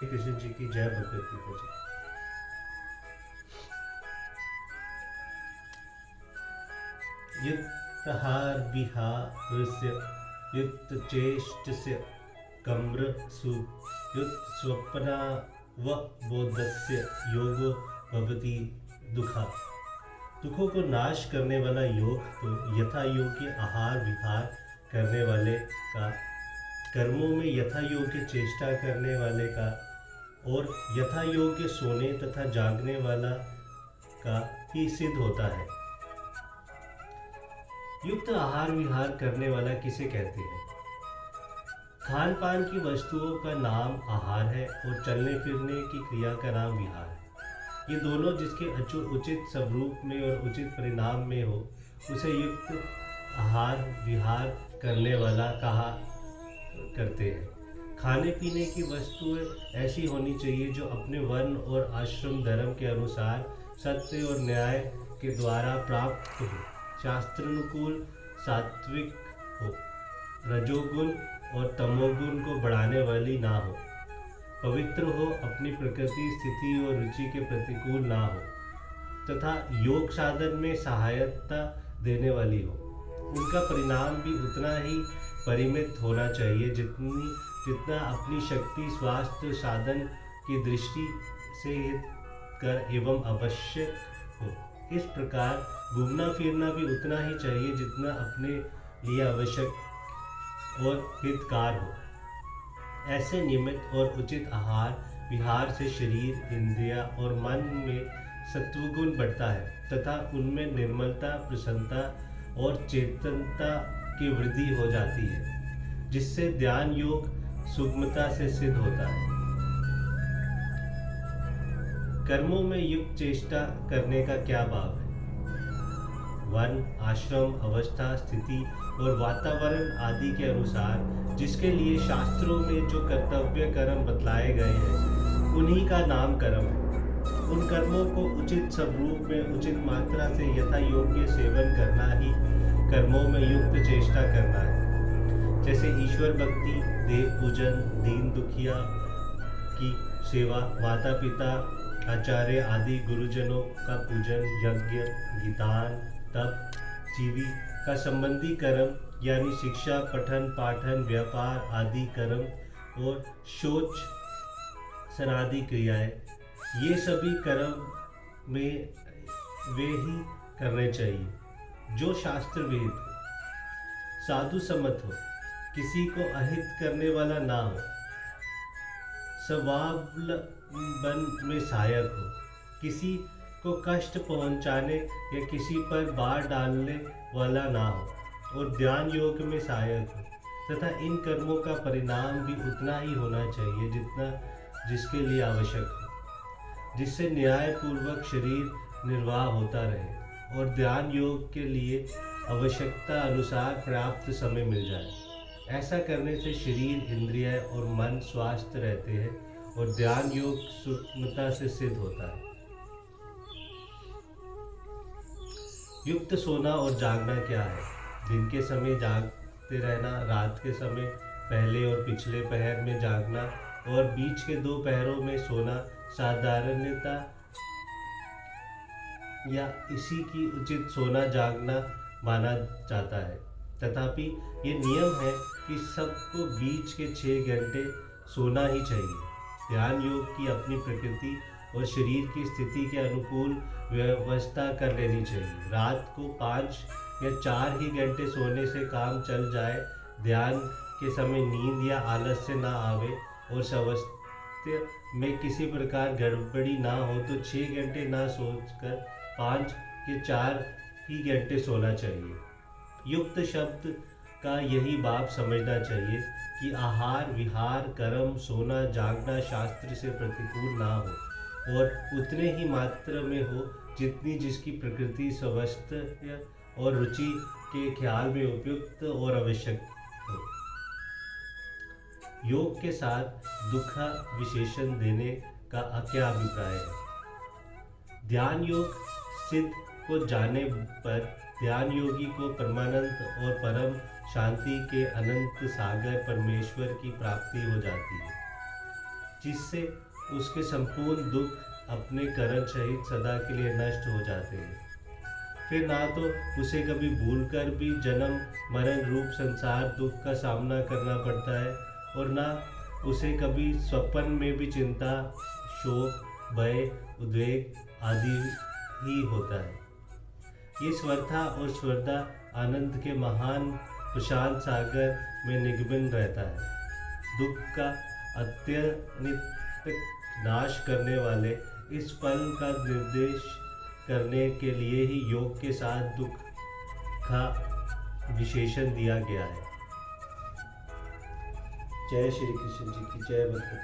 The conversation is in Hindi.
कृष्ण जी की जय, भगवत गीता जी। युक्तहार विहारस्य युक्तचेष्टस्य कम्रसु युक्तस्वप्नावबोधस्य योगो भवति दुखा। दुखों को नाश करने वाला योग तो यथा योग्य आहार विहार करने वाले का, कर्मों में यथा योग्य चेष्टा करने वाले का और यथा योग्य सोने तथा जागने वाला का ही सिद्ध होता है। युक्त आहार विहार करने वाला किसे कहते हैं? खान पान की वस्तुओं का नाम आहार है और चलने फिरने की क्रिया का नाम विहार है। ये दोनों जिसके उचित स्वरूप में और उचित परिणाम में हो उसे युक्त आहार विहार करने वाला कहा करते हैं। खाने पीने की वस्तुएं ऐसी होनी चाहिए जो अपने वर्ण और आश्रम धर्म के अनुसार सत्य और न्याय के द्वारा प्राप्त हो, शास्त्रानुकूल सात्विक हो, रजोगुण और तमोगुण को बढ़ाने वाली ना हो, पवित्र हो, अपनी प्रकृति स्थिति और रुचि के प्रतिकूल ना हो तथा योग साधन में सहायता देने वाली हो। उनका परिणाम भी उतना ही परिमित होना चाहिए जितना अपनी शक्ति स्वास्थ्य साधन की दृष्टि से कर एवं आवश्यक हो। इस प्रकार घूमना फिरना भी उतना ही चाहिए जितना अपने लिए आवश्यक और हितकार हो। ऐसे नियमित और उचित आहार विहार से शरीर, इंद्रिया और मन में सत्वगुण बढ़ता है तथा उनमें निर्मलता, प्रसन्नता और चेतनता की वृद्धि हो जाती है, जिससे ध्यान योग सुगमता से सिद्ध होता है। कर्मों में युक्त चेष्टा करने का क्या भाव है? वर्ण, आश्रम, अवस्था, स्थिति और वातावरण आदि के अनुसार जिसके लिए शास्त्रों में जो कर्तव्य कर्म बतलाए गए हैं उन्हीं का नाम कर्म है। उन कर्मों को उचित स्वरूप में उचित मात्रा से यथा योग्य सेवन करना ही कर्मों में युक्त चेष्टा करना है। जैसे ईश्वर भक्ति, देव पूजन, दीन दुखिया की सेवा, माता पिता, आचार्य आदि गुरुजनों का पूजन, यज्ञ, गीतान, तप, जीवी का संबंधी कर्म यानी शिक्षा, पठन पाठन, व्यापार आदि कर्म और शौच सनादि क्रियाएं, ये सभी कर्म में वे ही करने चाहिए जो शास्त्र विहित हो, साधु सम्मत हो, किसी को अहित करने वाला ना हो, स्वावलंबन में सहायक हो, किसी को कष्ट पहुंचाने या किसी पर बाढ़ डालने वाला ना हो और ध्यान योग में सहायक हो तथा इन कर्मों का परिणाम भी उतना ही होना चाहिए जितना जिसके लिए आवश्यक हो, जिससे न्यायपूर्वक शरीर निर्वाह होता रहे और ध्यान योग के लिए आवश्यकता अनुसार पर्याप्त समय मिल जाए। ऐसा करने से शरीर, इंद्रिय और मन स्वस्थ रहते हैं और ध्यान योग सूक्ष्मता से सिद्ध होता है। युक्त सोना और जागना क्या है? दिन के समय जागते रहना, रात के समय पहले और पिछले पहर में जागना और बीच के दो पहरों में सोना साधारणता या इसी की उचित सोना जागना माना जाता है। तथापि ये नियम है कि सबको बीच के 6 घंटे सोना ही चाहिए। ध्यान योग की अपनी प्रकृति और शरीर की स्थिति के अनुकूल व्यवस्था कर लेनी चाहिए। रात को 5 या 4 ही घंटे सोने से काम चल जाए। ध्यान के समय नींद या आलस्य ना आवे और स्वास्थ्य में किसी प्रकार गड़बड़ी ना हो तो 6 घंटे ना सोचकर 5 या 4 ही घंटे सोना चाहिए। युक्त शब्द का यही भाव समझना चाहिए कि आहार विहार कर्म सोना जागना शास्त्र से प्रतिकूल ना हो और उतने ही मात्रा में हो जितनी जिसकी प्रकृति, स्वास्थ्य और रुचि के ख्याल में उपयुक्त और आवश्यक हो। योग के साथ दुख विशेषण देने का क्या अभिप्राय है? ध्यान योग सिद्ध को जाने पर ध्यान योगी को परमानंद और परम शांति के अनंत सागर परमेश्वर की प्राप्ति हो जाती है। जिससे उसके संपूर्ण दुख अपने करण सहित सदा के लिए नष्ट हो जाते हैं। फिर ना तो उसे कभी भूल कर भी जन्म मरण रूप संसार दुख का सामना करना पड़ता है और ना उसे कभी स्वप्न में भी चिंता, शोक, भय, उद्वेग आदि ही होता है। ये स्वर्था और स्वर्धा आनंद के महान प्रशांत सागर में निगमन रहता है। दुख का अत्यंत नाश करने वाले इस फल का निर्देश करने के लिए ही योग के साथ दुख का विशेषण दिया गया है। जय श्री कृष्ण जी की जय।